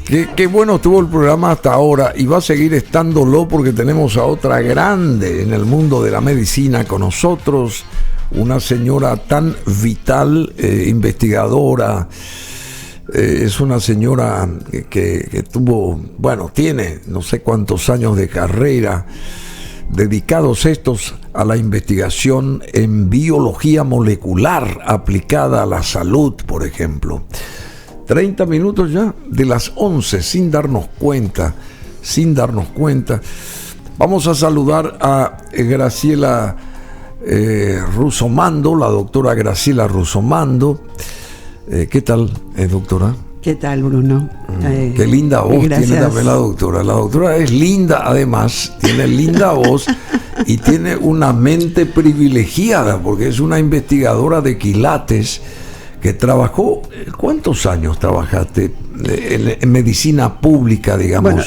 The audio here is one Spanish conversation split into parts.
Qué bueno estuvo el programa hasta ahora y va a seguir estándolo porque tenemos a otra grande en el mundo de la medicina con nosotros, una señora tan vital, investigadora. Es una señora que tuvo, tiene no sé cuántos años de carrera dedicados estos a la investigación en biología molecular aplicada a la salud, por ejemplo. 30 minutos ya de las 11 sin darnos cuenta. Vamos a saludar a Graciela Russomando, la doctora Graciela Russomando. ¿Qué tal, doctora? ¿Qué tal, Bruno? Qué linda voz gracias. Tiene también la doctora. La doctora es linda, además, tiene linda voz y tiene una mente privilegiada porque es una investigadora de quilates que trabajó. ¿Cuántos años trabajaste en medicina pública, digamos? Bueno,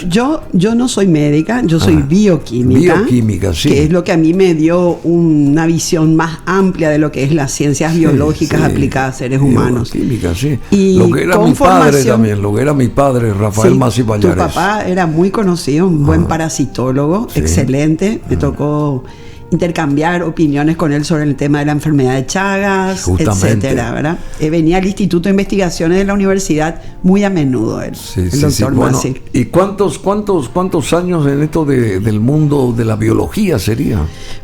yo no soy médica, yo soy bioquímica. Bioquímica, sí. Que es lo que a mí me dio una visión más amplia de lo que es las ciencias biológicas aplicadas a seres humanos. Bioquímica, sí. Y lo que era mi padre también, lo que era mi padre, Rafael Masi Pallares. Tu papá era muy conocido, un buen parasitólogo, excelente. Me tocó intercambiar opiniones con él sobre el tema de la enfermedad de Chagas, etcétera, ¿verdad? Venía al Instituto de Investigaciones de la universidad muy a menudo él, el doctor Masi. ¿Y cuántos años en esto del mundo de la biología sería?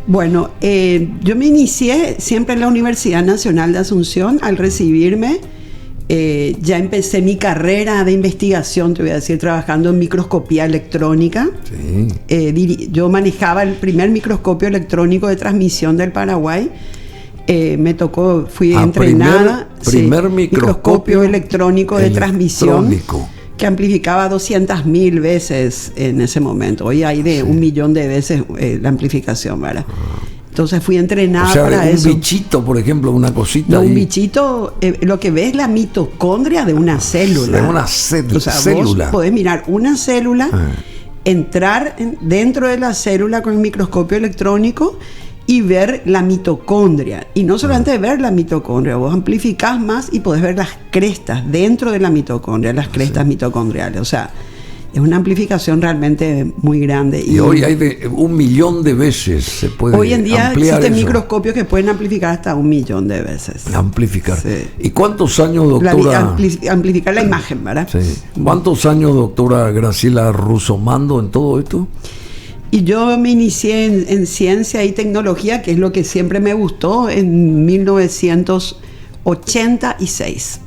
Bueno, yo me inicié siempre en la Universidad Nacional de Asunción. Al recibirme, ya empecé mi carrera de investigación, te voy a decir, trabajando en microscopía electrónica. Sí. Yo manejaba el primer microscopio electrónico de transmisión del Paraguay. Fui entrenada. Primer microscopio electrónico de transmisión que amplificaba 200.000 veces en ese momento. Hoy hay de 1 millón de veces la amplificación, ¿verdad? Entonces fui entrenada para eso. Un bichito, por ejemplo, una cosita. No, un bichito, lo que ves es la mitocondria de una célula. De una célula. Vos podés mirar una célula, entrar dentro de la célula con el microscopio electrónico y ver la mitocondria. Y no solamente ver la mitocondria, vos amplificás más y podés ver las crestas dentro de la mitocondria, las crestas mitocondriales. O sea, es una amplificación realmente muy grande. Y hoy hay de 1 millón de veces se puede ampliar. Hoy en día existen eso. Microscopios que pueden amplificar hasta 1 millón de veces. Amplificar. Sí. ¿Y cuántos años, doctora? Amplificar la imagen, ¿verdad? Sí. ¿Cuántos años, doctora Graciela Russomando, en todo esto? Y yo me inicié en ciencia y tecnología, que es lo que siempre me gustó, en 1986.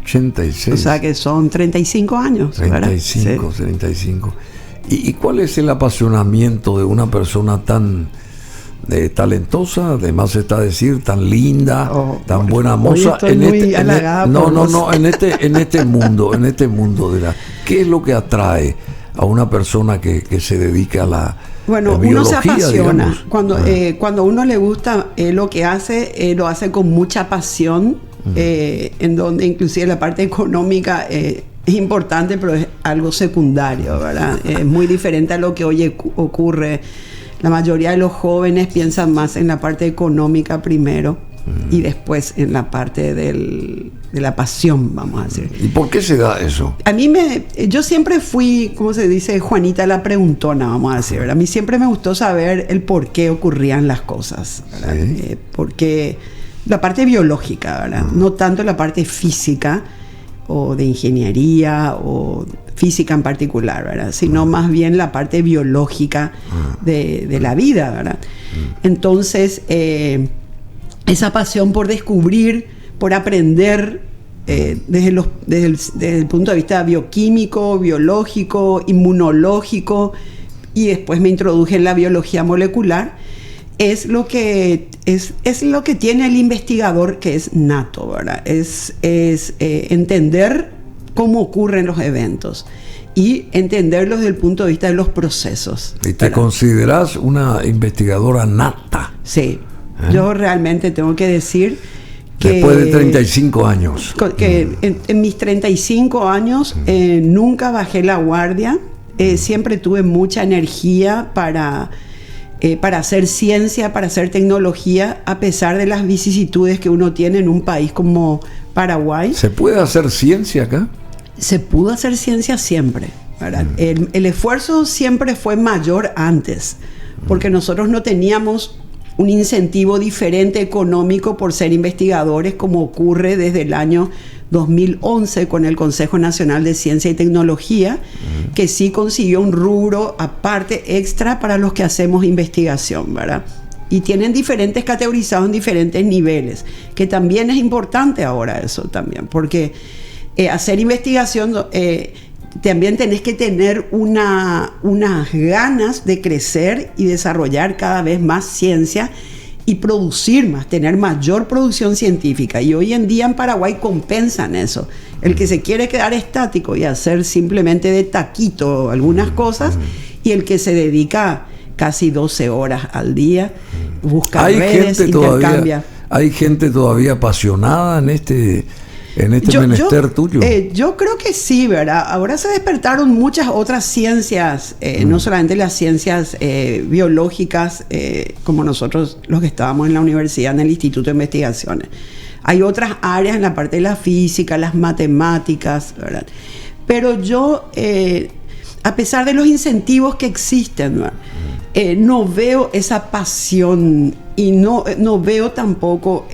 86. O sea que son 35 años. 35, sí. 35. ¿Y cuál es el apasionamiento de una persona tan talentosa, además está decir, tan linda, tan buena moza? En este mundo de la... ¿Qué es lo que atrae a una persona que se dedica a la biología, uno se apasiona. Digamos? Cuando a uno le gusta lo que hace, lo hace con mucha pasión. En donde inclusive la parte económica es importante, pero es algo secundario, ¿verdad? Es muy diferente a lo que hoy ocurre. La mayoría de los jóvenes piensan más en la parte económica primero y después en la parte de la pasión, vamos a decir. ¿Y por qué se da eso? Yo siempre fui, ¿cómo se dice? Juanita la preguntona, vamos a decir, ¿verdad? A mí siempre me gustó saber el por qué ocurrían las cosas, ¿verdad? ¿Sí? Porque la parte biológica, ¿verdad? No tanto la parte física o de ingeniería o física en particular, ¿verdad? Sino más bien la parte biológica de la vida, ¿verdad? Entonces, esa pasión por descubrir, por aprender desde el punto de vista bioquímico, biológico, inmunológico, y después me introduje en la biología molecular. Es lo que tiene el investigador, que es nato, ¿verdad? Es entender cómo ocurren los eventos y entenderlos desde el punto de vista de los procesos. ¿Y te consideras una investigadora nata? Sí. Yo realmente tengo que decir que... Después de 35 años. Que en mis 35 años nunca bajé la guardia. Siempre tuve mucha energía para hacer ciencia, para hacer tecnología, a pesar de las vicisitudes que uno tiene en un país como Paraguay. ¿Se puede hacer ciencia acá? se pudo hacer ciencia siempre, ¿verdad? El esfuerzo siempre fue mayor antes, porque nosotros no teníamos un incentivo diferente económico por ser investigadores, como ocurre desde el año 2011 con el Consejo Nacional de Ciencia y Tecnología, que sí consiguió un rubro aparte extra para los que hacemos investigación, ¿verdad? Y tienen diferentes categorizados en diferentes niveles, que también es importante ahora eso también, porque hacer investigación también tenés que tener unas ganas de crecer y desarrollar cada vez más ciencia y producir más, tener mayor producción científica. Y hoy en día en Paraguay compensan eso. El que se quiere quedar estático y hacer simplemente de taquito algunas cosas, y el que se dedica casi 12 horas al día, busca redes, intercambia. Hay gente todavía apasionada en este menester tuyo. Yo creo que sí, ¿verdad? Ahora se despertaron muchas otras ciencias, no solamente las ciencias biológicas, como nosotros los que estábamos en la universidad, en el Instituto de Investigaciones. Hay otras áreas en la parte de la física, las matemáticas, ¿verdad? Pero yo, a pesar de los incentivos que existen, ¿verdad? No veo esa pasión y no veo tampoco...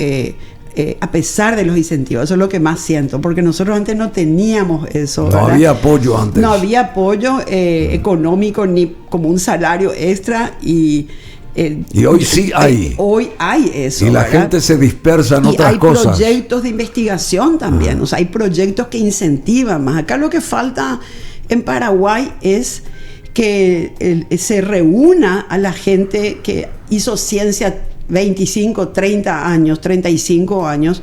a pesar de los incentivos, eso es lo que más siento, porque nosotros antes no teníamos eso. No había apoyo antes. No había apoyo económico ni como un salario extra y hoy sí hay. Hoy hay eso. Y la gente se dispersa en otras cosas. Hay proyectos de investigación también, o sea, hay proyectos que incentivan más. Acá lo que falta en Paraguay es que se reúna a la gente que hizo ciencia 25, 30 años, 35 años,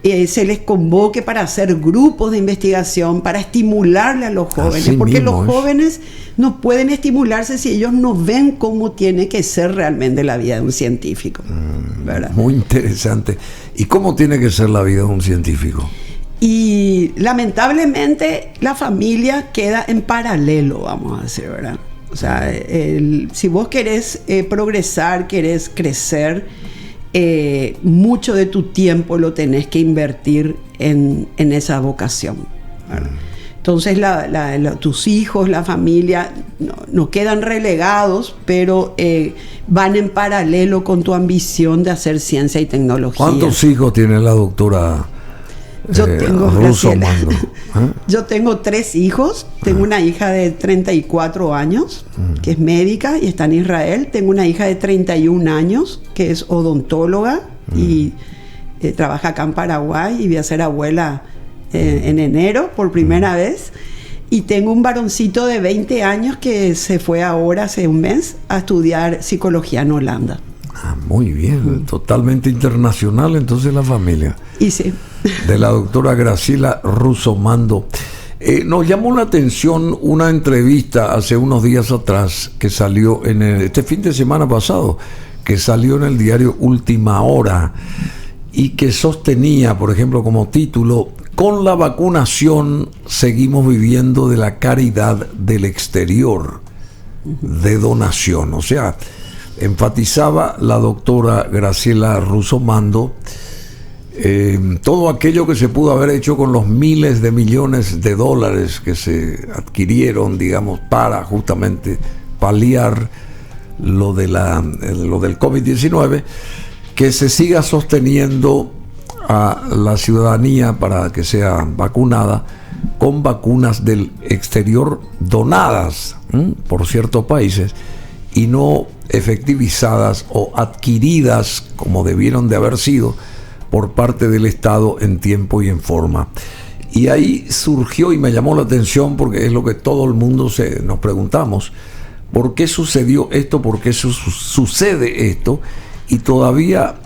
se les convoque para hacer grupos de investigación, para estimularle a los jóvenes, porque los jóvenes no pueden estimularse si ellos no ven cómo tiene que ser realmente la vida de un científico, ¿verdad? Muy interesante. ¿Y cómo tiene que ser la vida de un científico? Y lamentablemente la familia queda en paralelo, vamos a decir, ¿verdad? O sea, si vos querés progresar, querés crecer, mucho de tu tiempo lo tenés que invertir en esa vocación, ¿verdad? Entonces tus hijos, la familia, no quedan relegados, pero van en paralelo con tu ambición de hacer ciencia y tecnología. ¿Cuántos hijos tiene la doctora? Yo tengo 3 hijos. Tengo una hija de 34 años, que es médica y está en Israel. Tengo una hija de 31 años, que es odontóloga y trabaja acá en Paraguay, y voy a ser abuela en enero por primera vez. Y tengo un varoncito de 20 años que se fue ahora, hace un mes, a estudiar psicología en Holanda. Muy bien, totalmente internacional entonces la familia. Y sí. De la doctora Graciela Russomando. Nos llamó la atención una entrevista hace unos días atrás que salió este fin de semana pasado, que salió en el diario Última Hora, y que sostenía, por ejemplo, como título: con la vacunación seguimos viviendo de la caridad del exterior, de donación. O sea, enfatizaba la doctora Graciela Russomando todo aquello que se pudo haber hecho con los miles de millones de dólares que se adquirieron, digamos, para justamente paliar lo del COVID-19, que se siga sosteniendo a la ciudadanía para que sea vacunada con vacunas del exterior donadas por ciertos países y no efectivizadas o adquiridas como debieron de haber sido por parte del Estado en tiempo y en forma. Y ahí surgió, y me llamó la atención, porque es lo que todo el mundo nos preguntamos: ¿por qué sucedió esto? ¿Por qué sucede esto? Y todavía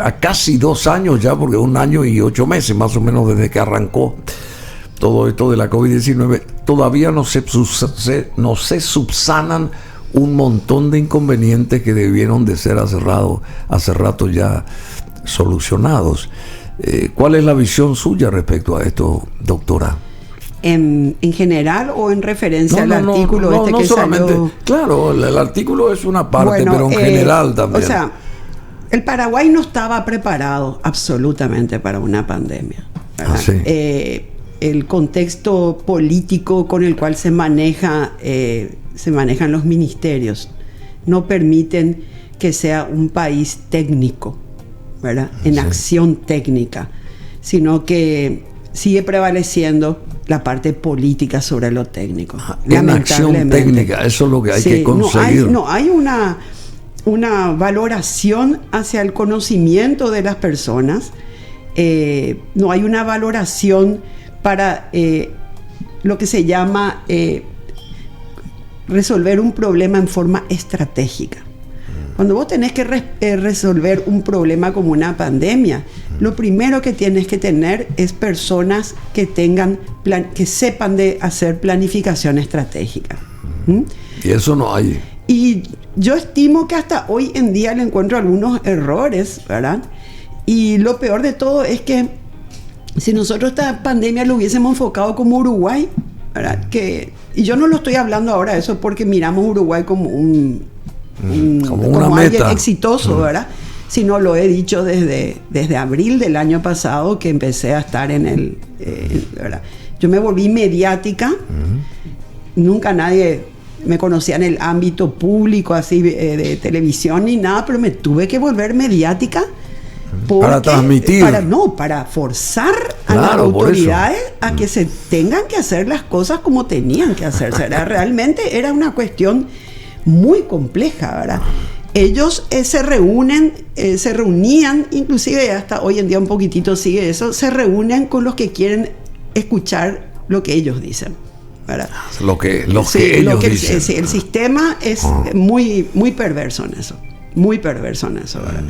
a casi 2 años ya, porque 1 año y 8 meses más o menos desde que arrancó todo esto de la COVID-19, todavía no se subsanan un montón de inconvenientes que debieron de ser hace rato ya solucionados. ¿Cuál es la visión suya respecto a esto, doctora? ¿En general o en referencia al artículo que solamente salió? Claro, el artículo es una parte, pero en general también. O sea, el Paraguay no estaba preparado absolutamente para una pandemia, ¿verdad? Sí. el contexto político con el cual se manejan los ministerios no permiten que sea un país técnico, ¿verdad? En acción técnica, sino que sigue prevaleciendo la parte política sobre lo técnico. En acción técnica, eso es lo que hay que conseguir. No hay una valoración hacia el conocimiento de las personas, no hay una valoración para lo que se llama resolver un problema en forma estratégica. Cuando vos tenés que resolver un problema como una pandemia, lo primero que tienes que tener es personas que que sepan de hacer planificación estratégica. Y eso no hay. Y yo estimo que hasta hoy en día le encuentro algunos errores, ¿verdad? Y lo peor de todo es que si nosotros esta pandemia lo hubiésemos enfocado como Uruguay, ¿verdad? Y yo no lo estoy hablando ahora de eso porque miramos Uruguay como como alguien exitoso, ¿verdad? Sino lo he dicho desde abril del año pasado que empecé a estar ¿verdad? Yo me volví mediática, nunca nadie me conocía en el ámbito público así de televisión ni nada, pero me tuve que volver mediática para transmitir, para forzar a las autoridades a que se tengan que hacer las cosas como tenían que hacerse. Realmente era una cuestión muy compleja, ¿verdad? Ellos se reunían, inclusive hasta hoy en día un poquitito sigue eso, se reúnen con los que quieren escuchar lo que ellos dicen, ¿verdad? Lo que ellos dicen. Sí, el sistema es muy, muy perverso en eso, ¿verdad?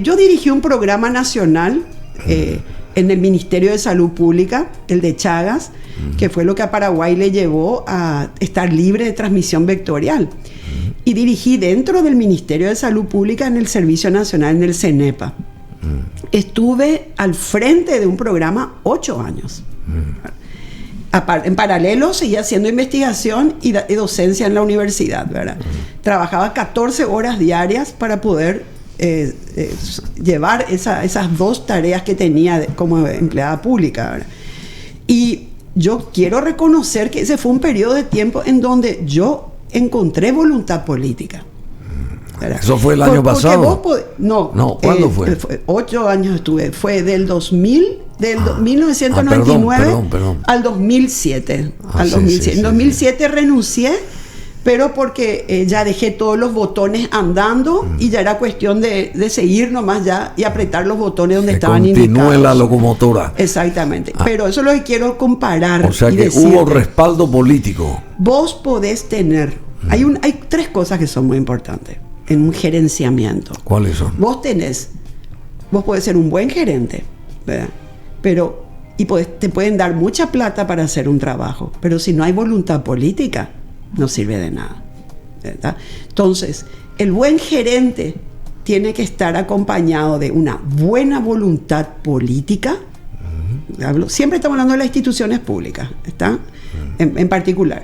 Yo dirigí un programa nacional en el Ministerio de Salud Pública, el de Chagas, que fue lo que a Paraguay le llevó a estar libre de transmisión vectorial. Y dirigí dentro del Ministerio de Salud Pública en el Servicio Nacional, en el CENEPA. Estuve al frente de un programa 8 años. En paralelo seguía haciendo investigación y docencia en la universidad, ¿verdad? Trabajaba 14 horas diarias para poder llevar esas 2 tareas que tenía como empleada pública, ¿verdad? Y yo quiero reconocer que ese fue un periodo de tiempo en donde yo encontré voluntad política, ¿verdad? ¿Eso fue el año pasado? No, ¿cuándo fue? 8 años estuve, fue del 1999 perdón. al 2007. En 2007 renuncié, pero porque ya dejé todos los botones andando y ya era cuestión de seguir nomás ya y apretar los botones donde estaban indicados. Continúe la locomotora. Exactamente. Pero eso es lo que quiero comparar. O sea que hubo respaldo político. Vos podés tener... Hay 3 cosas que son muy importantes en un gerenciamiento. ¿Cuáles son? Vos podés ser un buen gerente, ¿verdad? Te pueden dar mucha plata para hacer un trabajo, pero si no hay voluntad política, no sirve de nada, ¿verdad? Entonces, el buen gerente tiene que estar acompañado de una buena voluntad política. Siempre estamos hablando de las instituciones públicas, ¿está? En particular.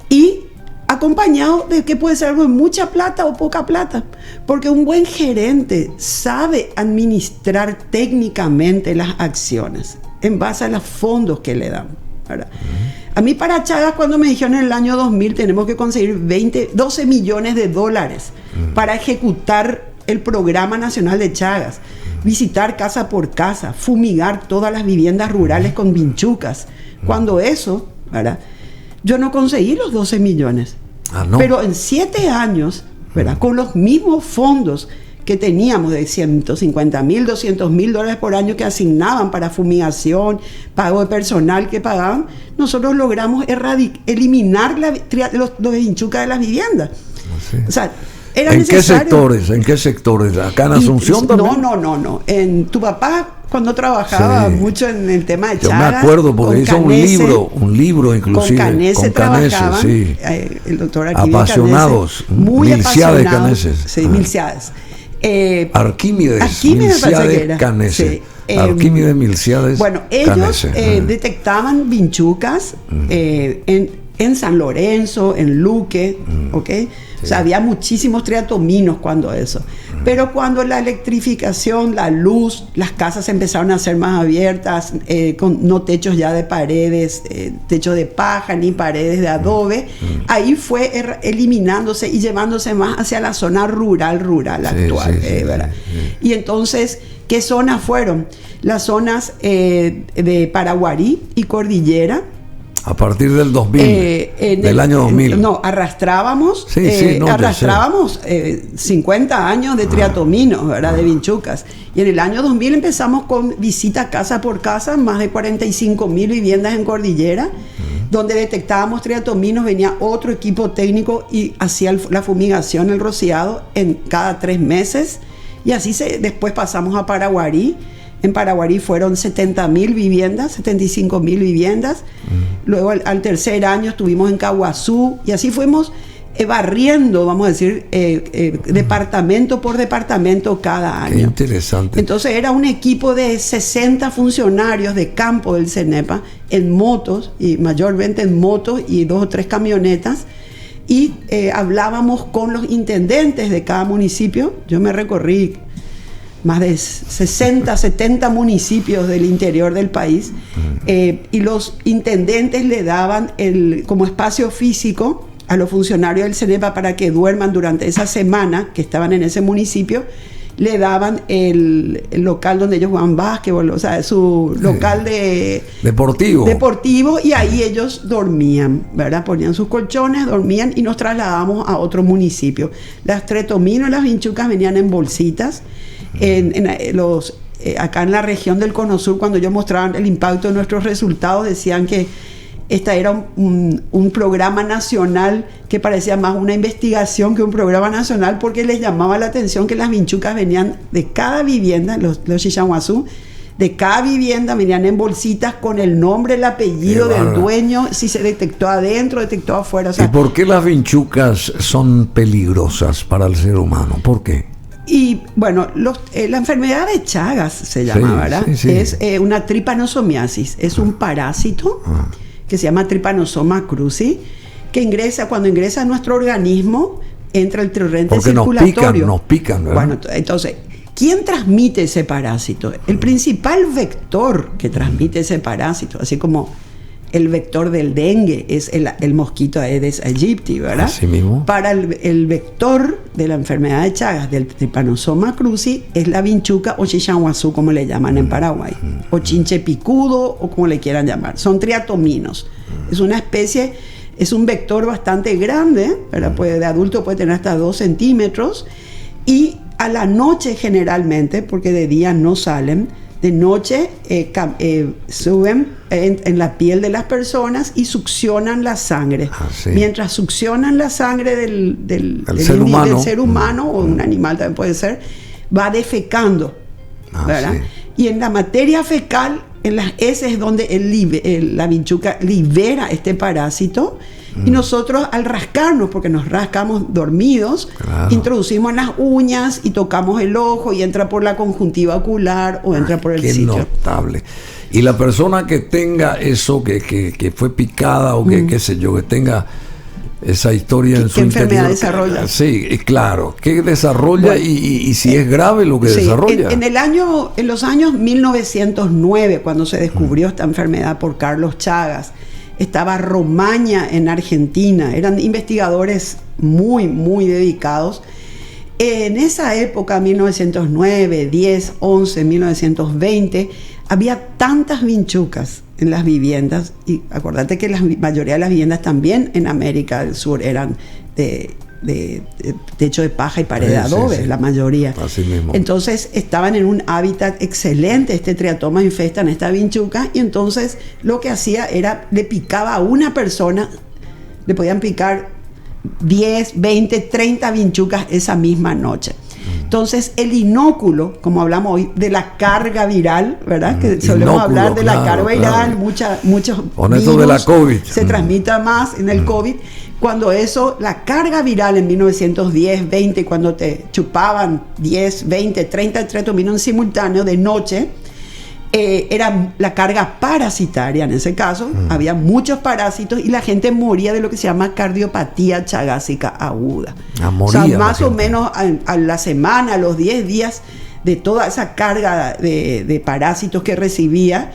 Y acompañado de que puede ser algo de mucha plata o poca plata, porque un buen gerente sabe administrar técnicamente las acciones en base a los fondos que le dan, ¿verdad? A mí para Chagas, cuando me dijeron en el año 2000 tenemos que conseguir 12 millones de dólares para ejecutar el programa nacional de Chagas, visitar casa por casa, fumigar todas las viviendas rurales con vinchucas. Cuando eso, ¿verdad? Yo no conseguí los 12 millones. No. Pero en 7 años, ¿verdad? Con los mismos fondos que teníamos de 150.000, 200.000 dólares por año que asignaban para fumigación, pago de personal que pagaban, nosotros logramos eliminar los vinchucas de las viviendas. Sí. O sea, era necesario. ¿En qué sectores? ¿Acá en Asunción también? No. En tu papá, cuando trabajaba mucho en el tema de Chagas. Yo me acuerdo porque hizo un libro inclusive. Con Canese trabajaban, sí. El doctor Arquímedes apasionados, Canese, muy Milciades apasionados. Canese. Sí, Milciades. Arquímedes Milciades Canese. Arquímedes Milciades. Bueno, ellos detectaban vinchucas en San Lorenzo, en Luque, ¿ok? O sea, había muchísimos triatominos cuando eso. Pero cuando la electrificación, la luz, las casas empezaron a ser más abiertas, con no techos ya de paredes, techos de paja ni paredes de adobe, ahí fue eliminándose y llevándose más hacia la zona rural actual, ¿verdad? Y entonces, ¿qué zonas fueron? Las zonas de Paraguarí y Cordillera. A partir del 2000, del año 2000. No, arrastrábamos 50 años de triatominos, ¿verdad? De vinchucas. Y en el año 2000 empezamos con visita casa por casa, más de 45.000 viviendas en Cordillera, donde detectábamos triatominos, venía otro equipo técnico y hacía la fumigación, el rociado, en cada 3 meses. Y así después pasamos a Paraguarí. En Paraguarí fueron 70.000 viviendas, 75.000 viviendas. Luego al tercer año estuvimos en Caguazú y así fuimos barriendo, vamos a decir, departamento por departamento cada año. Qué interesante. Entonces era un equipo de 60 funcionarios de campo del CENEPA en motos, y mayormente en motos y 2 o 3 camionetas. Y hablábamos con los intendentes de cada municipio. Yo me recorrí más de 60, 70 municipios del interior del país, y los intendentes le daban como espacio físico a los funcionarios del CENEPA para que duerman durante esa semana que estaban en ese municipio. Le daban el local donde ellos jugaban básquetbol, o sea, su local deportivo, y ahí ellos dormían, ¿verdad? Ponían sus colchones, dormían y nos trasladábamos a otro municipio. Las triatominos y las vinchucas venían en bolsitas. Acá en la región del Cono Sur, cuando ellos mostraban el impacto de nuestros resultados, decían que esta era un programa nacional que parecía más una investigación que un programa nacional, porque les llamaba la atención que las vinchucas venían de cada vivienda, los Chichanguazú, de cada vivienda venían en bolsitas con el nombre, el apellido del dueño, si se detectó adentro, detectó afuera. O sea, ¿y por qué las vinchucas son peligrosas para el ser humano? ¿Por qué? Y bueno, la enfermedad de Chagas se llama, ¿verdad? Es una tripanosomiasis, es un parásito que se llama Trypanosoma cruzi, que cuando ingresa a nuestro organismo, entra el torrente circulatorio. Nos pican, ¿verdad? Bueno, entonces, ¿quién transmite ese parásito? El principal vector que transmite ese parásito, así como el vector del dengue es el mosquito Aedes aegypti, ¿verdad? Así mismo. Para el vector de la enfermedad de Chagas, del Trypanosoma cruzi, es la vinchuca o chichanguazú, como le llaman en Paraguay, o chinche picudo, o como le quieran llamar. Son triatominos. Es una especie, es un vector bastante grande, ¿verdad? De adulto puede tener hasta 2 centímetros, y a la noche generalmente, porque de día no salen, de noche suben en la piel de las personas y succionan la sangre. Mientras succionan la sangre del ser humano o un animal también puede ser, va defecando, ¿verdad? Y en la materia fecal, en las heces es donde la vinchuca libera este parásito. Y nosotros, al rascarnos, porque nos rascamos dormidos, introducimos las uñas y tocamos el ojo y entra por la conjuntiva ocular o entra por el sitio. Qué notable. Y la persona que tenga eso, que fue picada o que qué sé yo, que tenga esa historia en su interior. ¿Qué enfermedad desarrolla? Sí, claro. ¿Qué desarrolla? Bueno, y si es grave lo que desarrolla. En los años 1909, cuando se descubrió esta enfermedad por Carlos Chagas, estaba Romaña en Argentina, eran investigadores muy, muy dedicados. En esa época, 1909, 10, 11, 1920, había tantas vinchucas en las viviendas, y acordate que la mayoría de las viviendas también en América del Sur eran de techo de paja y pared de adobe, la mayoría. Así mismo. Entonces estaban en un hábitat excelente. Este triatoma infesta en esta vinchuca, y entonces lo que hacía era, le picaba a una persona, le podían picar 10, 20, 30 vinchucas esa misma noche. Entonces el inóculo, como hablamos hoy de la carga viral, ¿verdad? Que solemos hablar de la carga viral, muchos con eso de la COVID se transmita más en el COVID. Cuando la carga viral en 1910, 20, cuando te chupaban 10, 20, 30 triatominos en simultáneo de noche, era la carga parasitaria en ese caso, había muchos parásitos y la gente moría de lo que se llama cardiopatía chagásica aguda. O sea, más o menos a la semana, a los 10 días de toda esa carga de parásitos que recibía,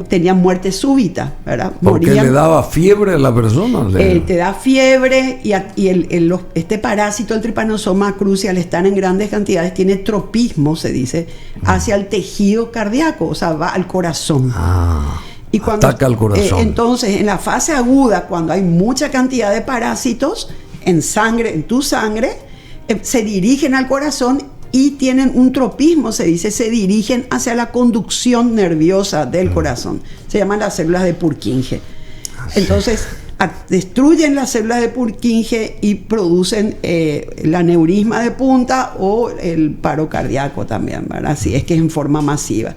tenían muerte súbita, ¿verdad? Porque morían. Le daba fiebre a la persona. Te da fiebre y este parásito, el Trypanosoma cruzi, al estar en grandes cantidades, tiene tropismo, se dice, hacia el tejido cardíaco, o sea, va al corazón. Y cuando, ataca al corazón. Entonces, en la fase aguda, cuando hay mucha cantidad de parásitos en tu sangre, se dirigen al corazón y tienen un tropismo, se dice, se dirigen hacia la conducción nerviosa del corazón. Se llaman las células de Purkinje. Entonces, destruyen las células de Purkinje y producen el aneurisma de punta o el paro cardíaco también, ¿verdad? Así es que es en forma masiva.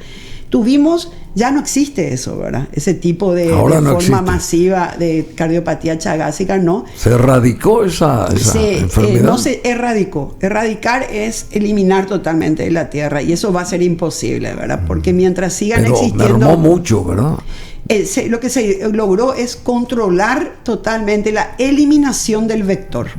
Ya no existe eso, ¿verdad? Ese tipo de forma masiva de cardiopatía chagásica, ¿no? ¿Se erradicó esa enfermedad? No se erradicó. Erradicar es eliminar totalmente de la tierra y eso va a ser imposible, ¿verdad? Porque mientras sigan existiendo... mermó mucho, ¿verdad? Lo que se logró es controlar totalmente la eliminación del vector.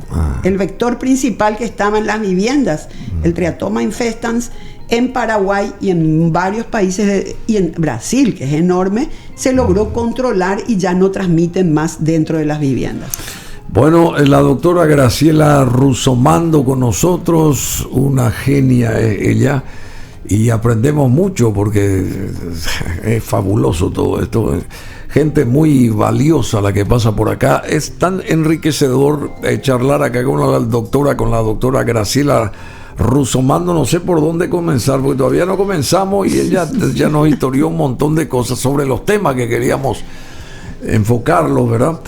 El vector principal que estaba en las viviendas, el Triatoma infestans, en Paraguay y en varios países y en Brasil, que es enorme, se logró controlar y ya no transmiten más dentro de las viviendas. Bueno, la doctora Graciela Russomando con nosotros, una genia ella, y aprendemos mucho porque es fabuloso todo esto. Gente muy valiosa la que pasa por acá. Es tan enriquecedor charlar acá con la doctora Graciela Russomando. No sé por dónde comenzar, porque todavía no comenzamos y ella ya nos historió un montón de cosas sobre los temas que queríamos enfocarlos, ¿verdad?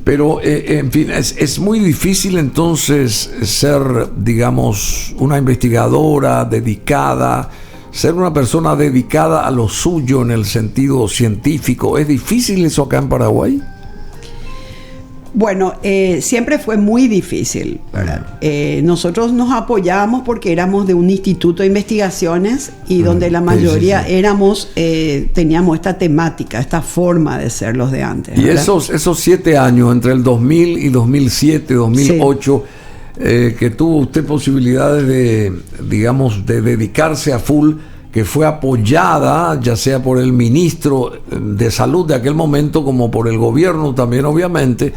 Pero, en fin, es muy difícil entonces ser, digamos, una investigadora dedicada, ser una persona dedicada a lo suyo en el sentido científico. ¿Es difícil eso acá en Paraguay? Bueno, siempre fue muy difícil, ¿verdad? Nosotros nos apoyábamos porque éramos de un instituto de investigaciones y donde la mayoría teníamos esta temática, esta forma de ser los de antes, ¿verdad? Y esos 7 años, entre el 2000 y 2007, 2008, que tuvo usted posibilidades de dedicarse a full, que fue apoyada ya sea por el ministro de Salud de aquel momento como por el gobierno también, obviamente.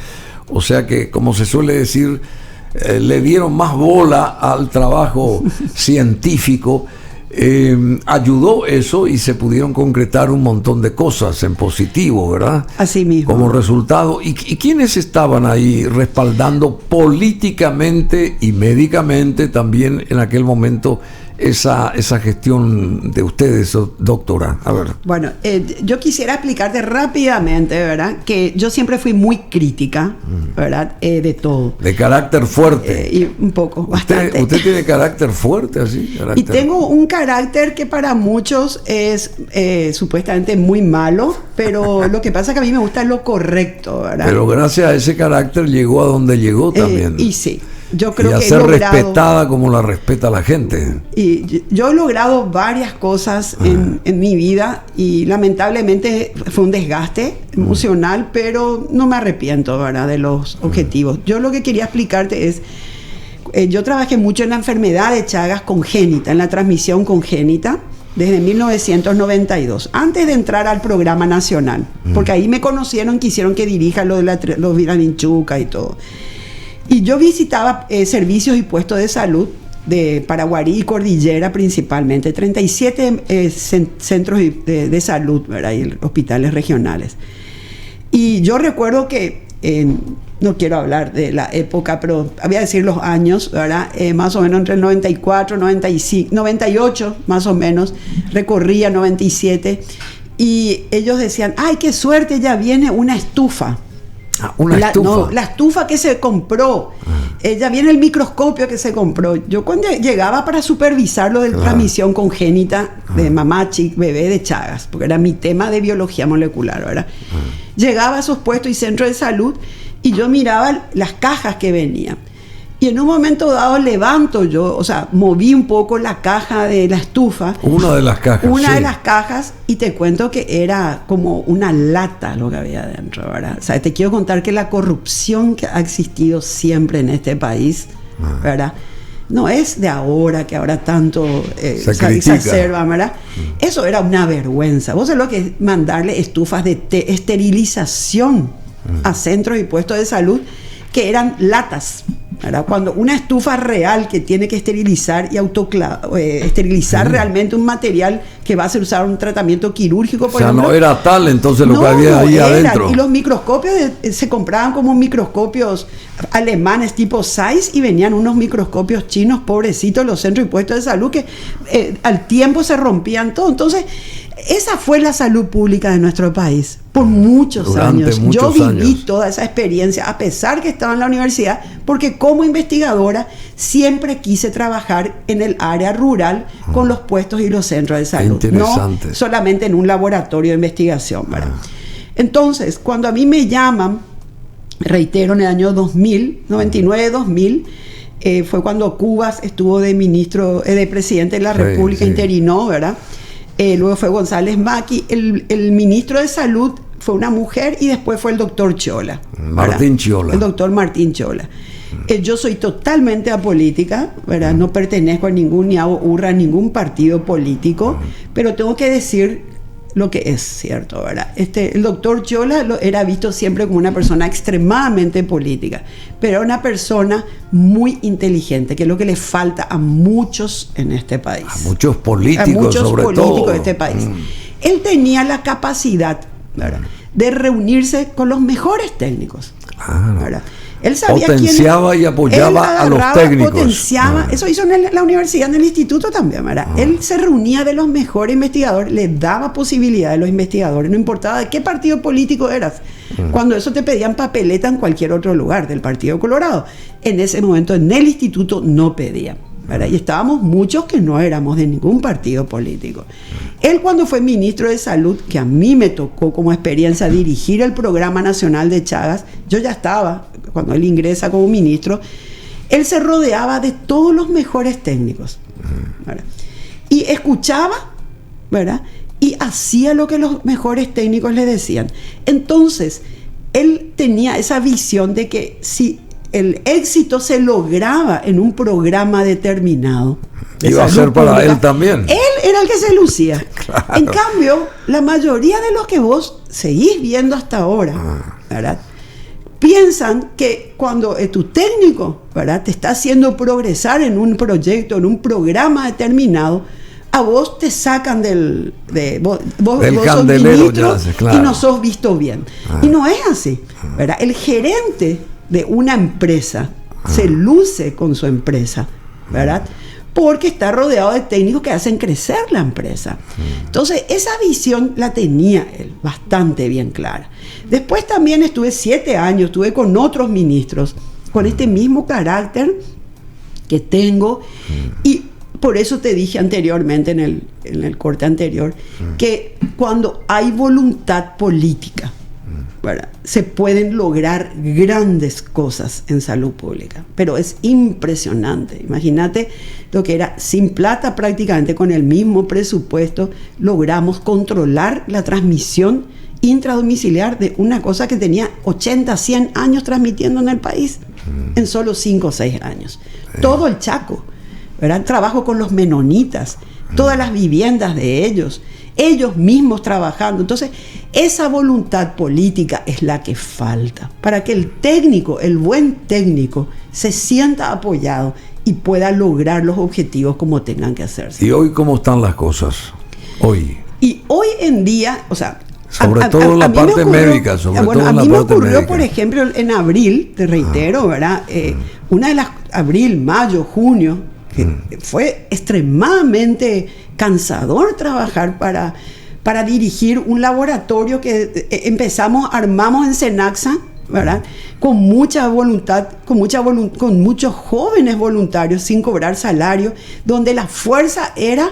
O sea que, como se suele decir, le dieron más bola al trabajo científico. Ayudó eso y se pudieron concretar un montón de cosas en positivo, ¿verdad? Así mismo. Como resultado. ¿Y quiénes estaban ahí respaldando políticamente y médicamente también en aquel momento esa gestión de ustedes, doctora? A ver. Bueno, yo quisiera explicarte rápidamente, ¿verdad? Que yo siempre fui muy crítica, ¿verdad? De todo. De carácter fuerte. Y un poco, bastante. ¿Usted tiene carácter fuerte, así? Y tengo un carácter que para muchos es supuestamente muy malo, pero lo que pasa es que a mí me gusta lo correcto, ¿verdad? Pero gracias a ese carácter llegó a donde llegó también. Y sí. Yo creo y a ser respetada como la respeta la gente. Y yo he logrado varias cosas en mi vida y lamentablemente fue un desgaste emocional, pero no me arrepiento, ¿verdad?, de los objetivos. Yo lo que quería explicarte es, yo trabajé mucho en la enfermedad de Chagas congénita, en la transmisión congénita, desde 1992, antes de entrar al programa nacional, porque ahí me conocieron, quisieron que dirija lo de los Viraninchuca y todo. Y yo visitaba servicios y puestos de salud de Paraguarí y Cordillera principalmente, 37 centros de salud, ¿verdad? Y hospitales regionales. Y yo recuerdo que, no quiero hablar de la época, pero voy a decir los años, ¿verdad? Más o menos entre el 94, 95, 98 más o menos, recorría 97, y ellos decían, ¡ay, qué suerte, ya viene una estufa! La estufa que se compró, ya viene el microscopio que se compró. Yo cuando llegaba para supervisar lo de transmisión congénita de mamá, bebé de Chagas, porque era mi tema de biología molecular, ¿verdad? Llegaba a esos puestos y centros de salud y yo miraba las cajas que venían. Y en un momento dado levanto yo, o sea, moví un poco la caja de la estufa. Una de las cajas. Una de las cajas, y te cuento que era como una lata lo que había adentro, ¿verdad? O sea, te quiero contar que la corrupción que ha existido siempre en este país, ¿verdad? No es de ahora, que ahora tanto se exacerba, ¿verdad? Eso era una vergüenza. Vos sabés lo que es mandarle estufas de esterilización a centros y puestos de salud, que eran latas, ¿verdad? Cuando una estufa real que tiene que esterilizar y esterilizar realmente un material que va a ser usado un tratamiento quirúrgico, por ejemplo, no era tal entonces lo que había ahí adentro. Y los microscopios se compraban como microscopios alemanes tipo Zeiss, y venían unos microscopios chinos, pobrecitos, los centros y puestos de salud, que al tiempo se rompían todo. Entonces, esa fue la salud pública de nuestro país por muchos años. Yo viví toda esa experiencia, a pesar que estaba en la universidad, porque como investigadora siempre quise trabajar en el área rural con los puestos y los centros de salud, no solamente en un laboratorio de investigación, ¿verdad? Entonces, cuando a mí me llaman, reitero, en el año 2000, 99-2000, fue cuando Cuba estuvo de presidente de la República, interinó, ¿verdad? Luego fue González Maqui, el ministro de Salud fue una mujer, y después fue el doctor Chiola. Martín Chiola. El doctor Martín Chiola. Yo soy totalmente apolítica, ¿verdad? No pertenezco a ni hago hurra a ningún partido político, pero tengo que decir lo que es cierto, ¿verdad? El doctor Chiola era visto siempre como una persona extremadamente política, pero una persona muy inteligente, que es lo que le falta a muchos en este país. A muchos políticos, sobre todo. De este país. Él tenía la capacidad, ¿verdad?, de reunirse con los mejores técnicos. ¿Verdad? Él sabía potenciaba y apoyaba a los técnicos. Potenciaba, eso hizo en la universidad, en el instituto también, ¿verdad? Él se reunía de los mejores investigadores, le daba posibilidad a los investigadores, no importaba de qué partido político eras. Cuando eso te pedían papeleta en cualquier otro lugar del Partido Colorado, en ese momento en el instituto no pedían, ¿verdad? Y estábamos muchos que no éramos de ningún partido político. Él, cuando fue ministro de Salud, que a mí me tocó como experiencia dirigir el Programa Nacional de Chagas, yo ya estaba, cuando él ingresa como ministro, él se rodeaba de todos los mejores técnicos, ¿verdad? Y escuchaba, ¿verdad?, y hacía lo que los mejores técnicos le decían. Entonces, él tenía esa visión de que si el éxito se lograba en un programa determinado, iba a ser para él también. Él era el que se lucía. Claro. En cambio, la mayoría de los que vos seguís viendo hasta ahora, ¿verdad?, piensan que cuando tu técnico, ¿verdad?, te está haciendo progresar en un proyecto, en un programa determinado, a vos te sacan del candelero, ya, claro, y no sos visto bien. Y no es así, ¿verdad? El gerente de una empresa se luce con su empresa, ¿verdad?, porque está rodeado de técnicos que hacen crecer la empresa. Entonces, esa visión la tenía él bastante bien clara. Después también estuve 7 años, estuve con otros ministros con este mismo carácter que tengo, y por eso te dije anteriormente en el corte anterior, que cuando hay voluntad política, ¿verdad?, se pueden lograr grandes cosas en salud pública, pero es impresionante. Imagínate lo que era, sin plata prácticamente, con el mismo presupuesto, logramos controlar la transmisión intradomiciliar de una cosa que tenía 80, 100 años transmitiendo en el país, en solo 5 o 6 años. Todo el Chaco, ¿verdad? Trabajo con los menonitas, todas las viviendas de ellos mismos trabajando. Entonces, esa voluntad política es la que falta para que el técnico, el buen técnico, se sienta apoyado y pueda lograr los objetivos como tengan que hacerse. ¿Y hoy cómo están las cosas? Y hoy en día, o sea, sobre todo en la parte médica. A mí me ocurrió, por ejemplo, en abril, te reitero, ¿verdad? Una de las, abril, mayo, junio, que fue extremadamente cansador trabajar para dirigir un laboratorio que armamos en Cenaxa, ¿verdad?, con mucha voluntad, con muchos jóvenes voluntarios sin cobrar salario, donde la fuerza era,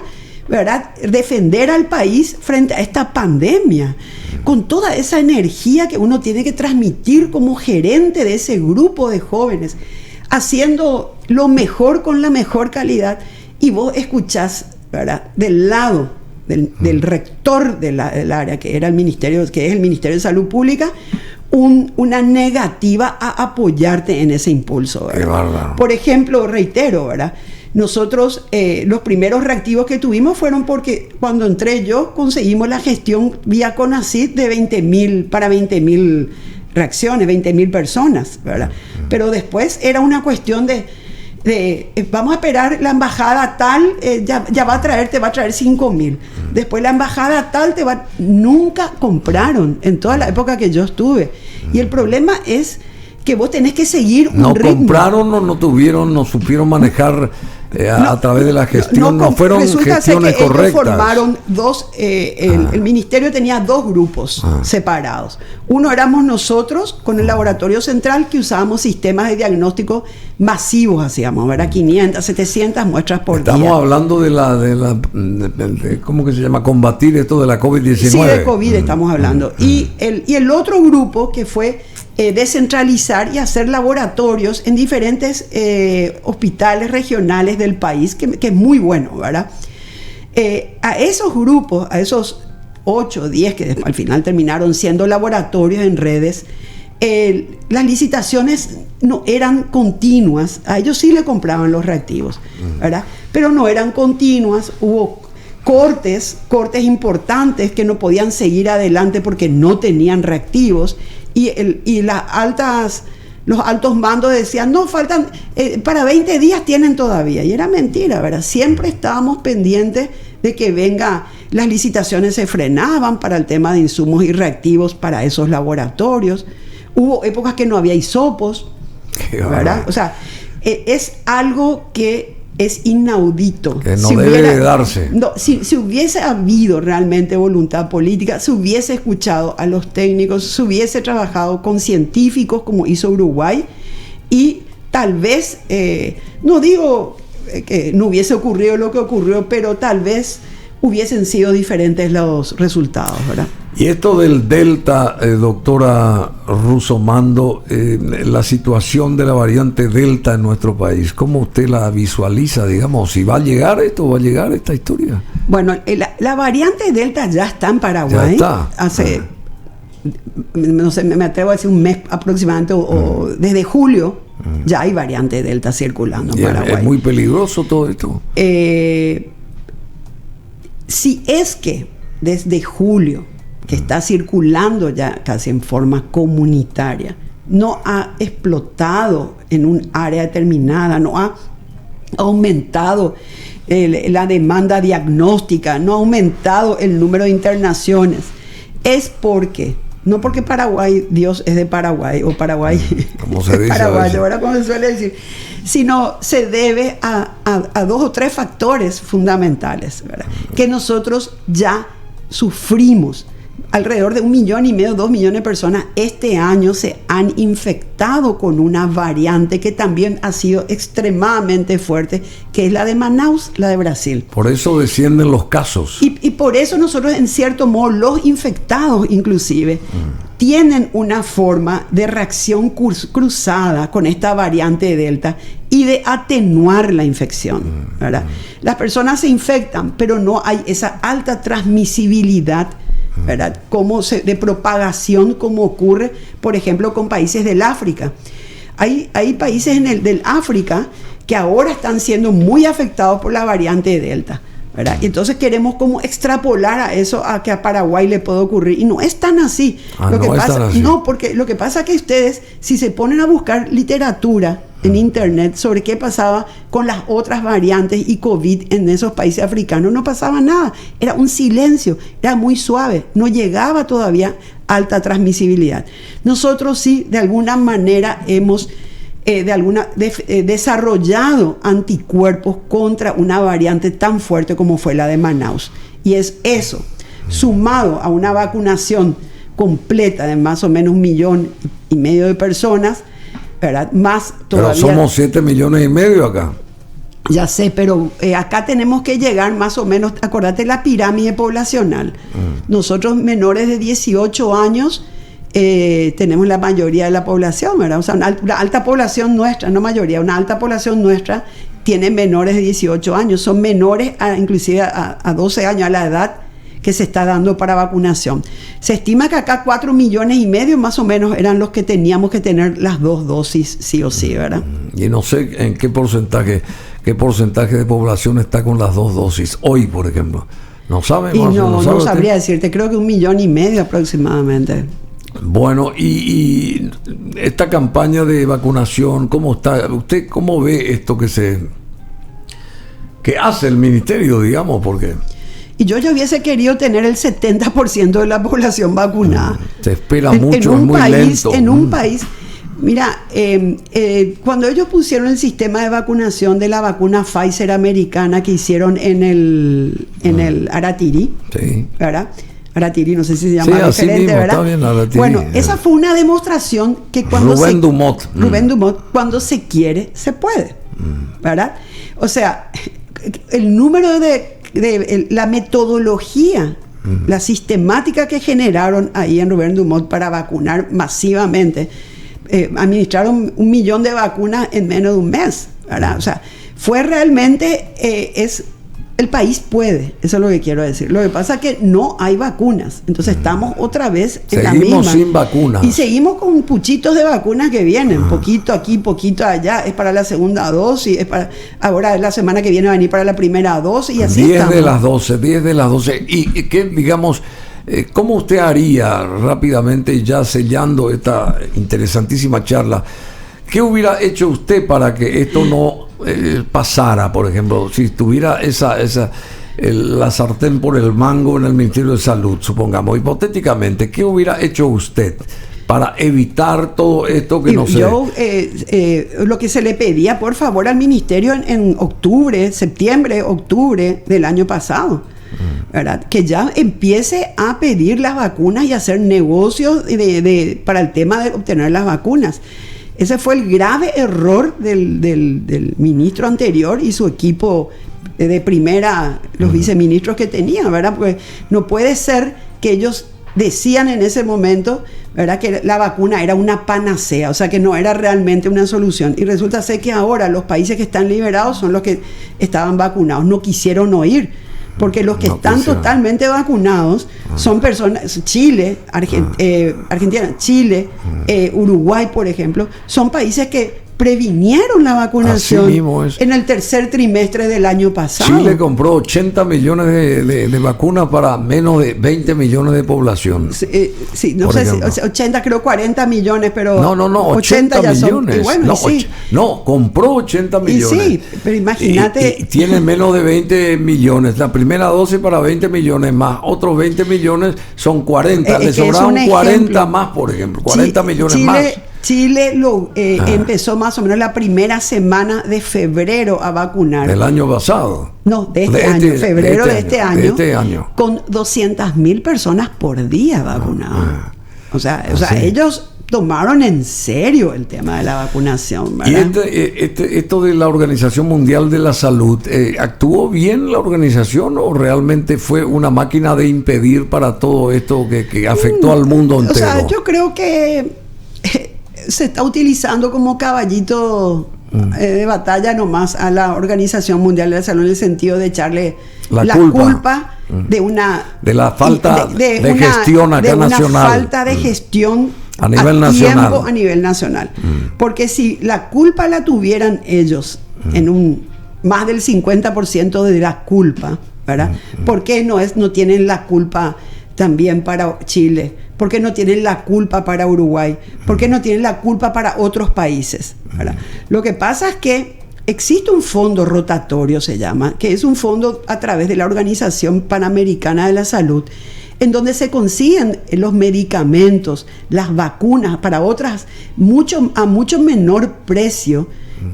¿verdad?, defender al país frente a esta pandemia, con toda esa energía que uno tiene que transmitir como gerente de ese grupo de jóvenes. haciendo lo mejor con la mejor calidad, y vos escuchás, ¿verdad?, del lado del rector del área, que era el ministerio, que es el Ministerio de Salud Pública, una negativa a apoyarte en ese impulso, ¿verdad? Por ejemplo, reitero, ¿verdad?, nosotros los primeros reactivos que tuvimos fueron porque cuando entré yo conseguimos la gestión vía CONACYT de 20.000 reacciones, 20.000 personas, ¿verdad? Pero después era una cuestión de vamos a esperar la embajada tal, ya te va a traer 5.000. Después la embajada tal nunca compraron en toda la época que yo estuve. Y el problema es que vos tenés que seguir un ritmo. ¿No compraron o no supieron manejar a través de la gestión? No fueron gestiones correctas. Formaron dos, el ministerio tenía dos grupos separados. Uno éramos nosotros con el laboratorio central, que usábamos sistemas de diagnóstico masivos, hacíamos, ¿verdad? 500, 700 muestras por día. Estamos hablando de ¿cómo que se llama? Combatir esto de la COVID-19. Sí, de COVID estamos hablando. Y el otro grupo que fue descentralizar y hacer laboratorios en diferentes hospitales regionales del país, que es muy bueno, ¿verdad? A esos grupos, a esos 8 o 10 que al final terminaron siendo laboratorios en redes, las licitaciones no eran continuas. A ellos sí le compraban los reactivos, ¿verdad? Pero no eran continuas. Hubo cortes importantes que no podían seguir adelante porque no tenían reactivos. Y los altos mandos decían, no, faltan, para 20 días tienen todavía. Y era mentira, ¿verdad? Siempre estábamos pendientes de que venga, las licitaciones se frenaban para el tema de insumos y reactivos para esos laboratorios. Hubo épocas que no había hisopos, ¿verdad? O sea, es algo que es inaudito. Que no debe de darse. No, si hubiese habido realmente voluntad política, se hubiese escuchado a los técnicos, se hubiese trabajado con científicos como hizo Uruguay, y tal vez, no digo que no hubiese ocurrido lo que ocurrió, pero tal vez hubiesen sido diferentes los resultados, ¿verdad? Y esto del Delta, doctora Russomando, la situación de la variante Delta en nuestro país, ¿cómo usted la visualiza, digamos? ¿Si va a llegar esto, va a llegar esta historia? Bueno, la variante Delta ya está en Paraguay. Ya está. Hace, no sé, me atrevo a decir un mes aproximadamente, o desde julio, ya hay variante Delta circulando en Paraguay. ¿Es muy peligroso todo esto? Si es que desde julio, que está circulando ya casi en forma comunitaria, no ha explotado en un área determinada, no ha aumentado la demanda diagnóstica, no ha aumentado el número de internaciones, es porque, no porque Paraguay, Dios es de Paraguay, o Paraguay es paraguayo, ahora como se suele decir, sino se debe a 2 o 3 factores fundamentales, ¿verdad? Que nosotros ya sufrimos. Alrededor de 1,5 millones, 2 millones de personas este año se han infectado con una variante que también ha sido extremadamente fuerte, que es la de Manaus, la de Brasil. Por eso descienden los casos. Y por eso nosotros, en cierto modo, los infectados inclusive, tienen una forma de reacción cruzada con esta variante Delta y de atenuar la infección, ¿verdad? Las personas se infectan, pero no hay esa alta transmisibilidad, ¿verdad? De propagación, como ocurre, por ejemplo, con países del África. Hay países del África que ahora están siendo muy afectados por la variante Delta, ¿verdad? Y entonces queremos como extrapolar a eso, a que a Paraguay le puede ocurrir, y no es tan así. Porque lo que pasa es que ustedes, si se ponen a buscar literatura en internet sobre qué pasaba con las otras variantes y COVID en esos países africanos, no pasaba nada, era un silencio, era muy suave, no llegaba todavía alta transmisibilidad. Nosotros sí, de alguna manera hemos desarrollado anticuerpos contra una variante tan fuerte como fue la de Manaus, y es eso, sumado a una vacunación completa de más o menos 1,5 millones de personas, ¿verdad? Más todavía. Pero somos 7,5 millones acá. Ya sé, pero acá tenemos que llegar más o menos, acordate la pirámide poblacional. Nosotros menores de 18 años tenemos la mayoría de la población, ¿verdad? O sea, una alta población nuestra, no mayoría, una alta población nuestra tiene menores de 18 años, son menores inclusive a 12 años, a la edad que se está dando para vacunación. Se estima que acá 4,5 millones más o menos eran los que teníamos que tener las 2 dosis, sí o sí, ¿verdad? Y no sé en qué porcentaje de población está con las 2 dosis hoy, por ejemplo. No sabe. Y no sabría decirte, creo que 1,5 millones aproximadamente. Bueno, y esta campaña de vacunación, ¿cómo está? ¿Usted cómo ve esto que hace el ministerio, digamos? Porque y yo hubiese querido tener el 70% de la población vacunada. Se espera mucho, es muy lento. En un país, mira, cuando ellos pusieron el sistema de vacunación de la vacuna Pfizer americana que hicieron en el Aratiri, sí, ¿verdad? Aratiri, no sé si se llama diferente, mismo, ¿verdad? Está bien, Aratiri. Bueno, esa fue una demostración que cuando Rubén Dumont, cuando se quiere, se puede, ¿verdad? O sea, el número de la metodología, la sistemática que generaron ahí en Rubén Dumont para vacunar masivamente, administraron 1 millón de vacunas en menos de un mes, ¿verdad? O sea, fue realmente, el país puede, eso es lo que quiero decir. Lo que pasa es que no hay vacunas, entonces estamos otra vez en la misma. Seguimos sin vacunas. Y seguimos con puchitos de vacunas que vienen, poquito aquí, poquito allá, es para la segunda dosis, ahora la semana que viene va a venir para la primera dosis y así 10 estamos. de las 12. Y que, digamos, ¿cómo usted haría rápidamente, ya sellando esta interesantísima charla? ¿Qué hubiera hecho usted para que esto no pasara, por ejemplo, si tuviera la sartén por el mango en el Ministerio de Salud, supongamos, hipotéticamente, ¿qué hubiera hecho usted para evitar todo esto que no sé? Yo, lo que se le pedía, por favor, al Ministerio en septiembre, octubre del año pasado, ¿verdad? Que ya empiece a pedir las vacunas y hacer negocios para el tema de obtener las vacunas. Ese fue el grave error del ministro anterior y su equipo de primera, los viceministros que tenían, ¿verdad? Porque no puede ser que ellos decían en ese momento, ¿verdad?, que la vacuna era una panacea, o sea, que no era realmente una solución. Y resulta ser que ahora los países que están liberados son los que estaban vacunados, no quisieron oír. Porque los que están totalmente vacunados son personas, Chile, Argentina, Chile, Uruguay, por ejemplo, son países que previnieron la vacunación en el tercer trimestre del año pasado. Chile compró 80 millones de vacunas para menos de 20 millones de población. Sí, no sé si 80, creo 40 millones, pero no, 80 ya millones. Son, bueno, compró 80 millones. Y sí, pero imagínate. Y tiene menos de 20 millones. La primera dosis para 20 millones más, otros 20 millones son 40. Le sobraron 40 más, por ejemplo, 40 millones más. Chile empezó más o menos la primera semana de febrero a vacunar. ¿Del año pasado? No, de este año, febrero de este año. Con 200,000 personas por día vacunadas. O sea, ellos tomaron en serio el tema de la vacunación, ¿verdad? Y esto de la Organización Mundial de la Salud, ¿actuó bien la organización o realmente fue una máquina de impedir para todo esto que afectó al mundo entero? O sea, yo creo que se está utilizando como caballito de batalla nomás a la Organización Mundial de la Salud, en el sentido de echarle la culpa de la falta de gestión acá nacional. Una falta de gestión a nivel nacional. A nivel nacional. Porque si la culpa la tuvieran ellos en más del 50% de la culpa, ¿verdad? ¿Por qué no tienen la culpa también para Chile? ¿Por qué no tienen la culpa para Uruguay? ¿Por qué no tienen la culpa para otros países? ¿Verdad? Lo que pasa es que existe un fondo rotatorio, se llama, que es un fondo a través de la Organización Panamericana de la Salud, en donde se consiguen los medicamentos, las vacunas para otras a mucho menor precio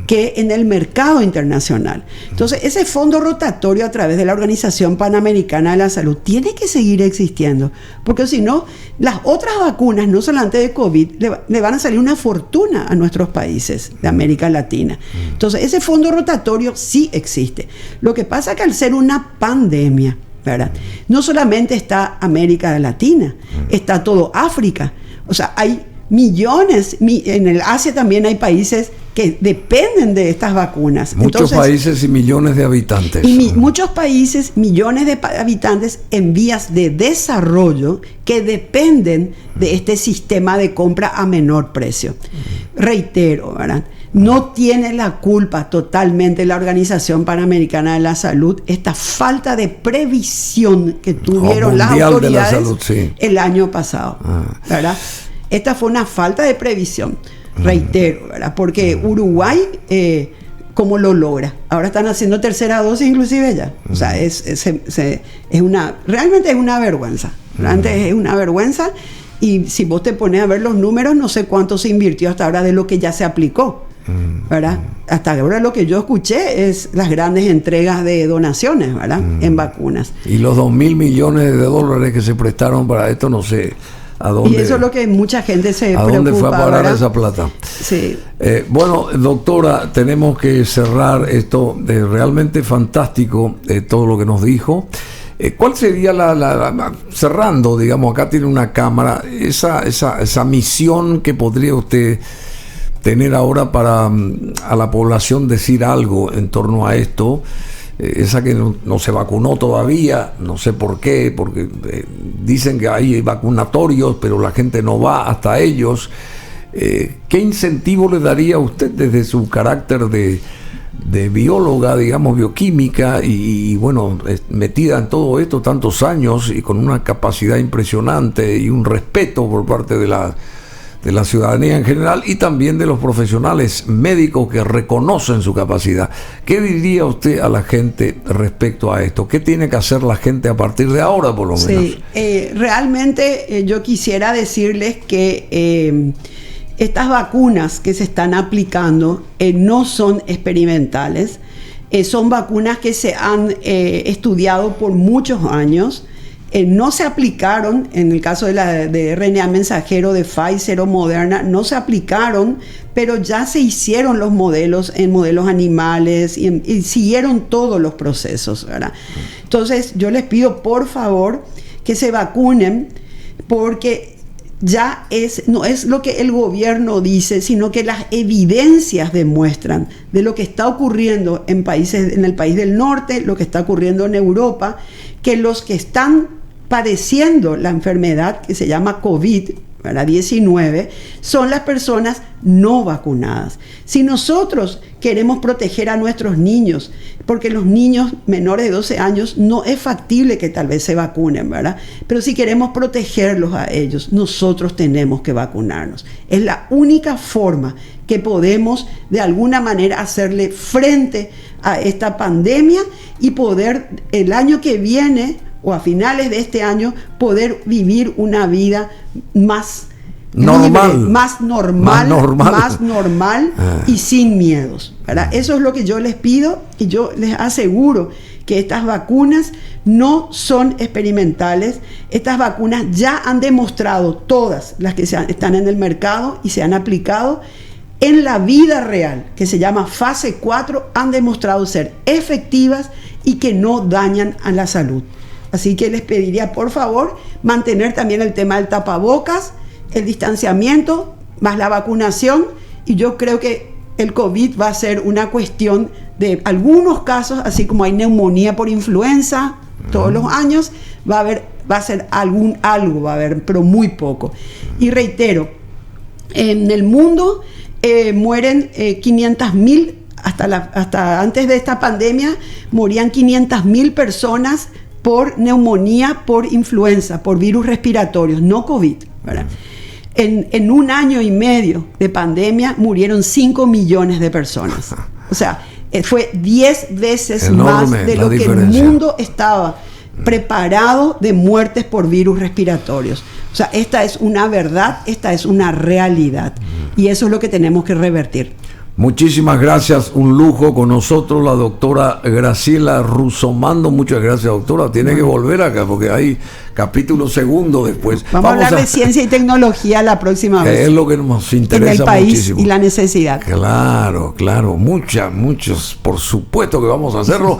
que en el mercado internacional. Entonces, ese fondo rotatorio a través de la Organización Panamericana de la Salud tiene que seguir existiendo, porque si no, las otras vacunas, no solamente de COVID, le van a salir una fortuna a nuestros países de América Latina. Entonces, ese fondo rotatorio sí existe. Lo que pasa es que al ser una pandemia, ¿verdad?, no solamente está América Latina, está todo África. O sea, hay millones, en el Asia también hay países que dependen de estas vacunas. Muchos países y millones de habitantes. Y muchos países, millones de habitantes en vías de desarrollo que dependen de este sistema de compra a menor precio. Reitero, ¿verdad? No tiene la culpa totalmente la Organización Panamericana de la Salud, esta falta de previsión que tuvieron las autoridades salud, sí, el año pasado, ¿verdad? Esta fue una falta de previsión, reitero, ¿verdad? Porque Uruguay, ¿cómo lo logra? Ahora están haciendo tercera dosis inclusive ya. O sea, realmente es una vergüenza. Realmente es una vergüenza. Y si vos te pones a ver los números, no sé cuánto se invirtió hasta ahora de lo que ya se aplicó, ¿verdad? Hasta ahora lo que yo escuché es las grandes entregas de donaciones, ¿verdad? En vacunas. Y los 2.000 millones de dólares que se prestaron para esto, no sé a dónde. Y eso es lo que mucha gente se preocupa. ¿A dónde fue a parar, ¿verdad?, esa plata? Sí. Bueno, doctora, tenemos que cerrar esto. Realmente fantástico todo lo que nos dijo. ¿Cuál sería cerrando, digamos, acá tiene una cámara, esa misión que podría usted tener ahora para a la población decir algo en torno a esto? Esa que no se vacunó todavía, no sé por qué, porque dicen que hay vacunatorios, pero la gente no va hasta ellos. ¿Qué incentivo le daría a usted desde su carácter de bióloga, digamos, bioquímica, y bueno, metida en todo esto tantos años y con una capacidad impresionante y un respeto por parte de la ciudadanía en general y también de los profesionales médicos que reconocen su capacidad? ¿Qué diría usted a la gente respecto a esto? ¿Qué tiene que hacer la gente a partir de ahora, por lo menos? Sí, realmente yo quisiera decirles que estas vacunas que se están aplicando no son experimentales, son vacunas que se han estudiado por muchos años. No se aplicaron, en el caso de RNA mensajero de Pfizer o Moderna, no se aplicaron, pero ya se hicieron los modelos en modelos animales y siguieron todos los procesos, ¿verdad? Entonces yo les pido por favor que se vacunen, porque ya no es lo que el gobierno dice, sino que las evidencias demuestran de lo que está ocurriendo en el país del norte, lo que está ocurriendo en Europa, que los que están padeciendo la enfermedad que se llama COVID-19 son las personas no vacunadas. Si nosotros queremos proteger a nuestros niños, porque los niños menores de 12 años no es factible que tal vez se vacunen, ¿verdad? Pero si queremos protegerlos a ellos, nosotros tenemos que vacunarnos. Es la única forma que podemos de alguna manera hacerle frente a esta pandemia y poder el año que viene o a finales de este año poder vivir una vida más normal, libre, más normal y sin miedos, ¿verdad? Eso es lo que yo les pido, y yo les aseguro que estas vacunas no son experimentales. Estas vacunas ya han demostrado, todas las que están en el mercado y se han aplicado en la vida real, que se llama fase 4, han demostrado ser efectivas y que no dañan a la salud. Así que les pediría por favor mantener también el tema del tapabocas, el distanciamiento, más la vacunación, y yo creo que el COVID va a ser una cuestión de algunos casos, así como hay neumonía por influenza todos los años, va a ser algo, pero muy poco. Y reitero, en el mundo mueren 500.000, hasta antes de esta pandemia morían 500.000 personas por neumonía, por influenza, por virus respiratorios, no COVID, ¿verdad? En un año y medio de pandemia murieron 5 millones de personas. O sea, fue 10 veces enorme, más de lo que el mundo estaba preparado de muertes por virus respiratorios. O sea, esta es una verdad, esta es una realidad. Y eso es lo que tenemos que revertir. Muchísimas gracias, un lujo con nosotros la doctora Graciela Russomando. Muchas gracias, doctora. Tiene que volver acá porque hay capítulo segundo después. Vamos a hablar de ciencia y tecnología la próxima vez. Es lo que nos interesa en el país muchísimo. Y la necesidad. Claro, muchos, por supuesto que vamos a hacerlo.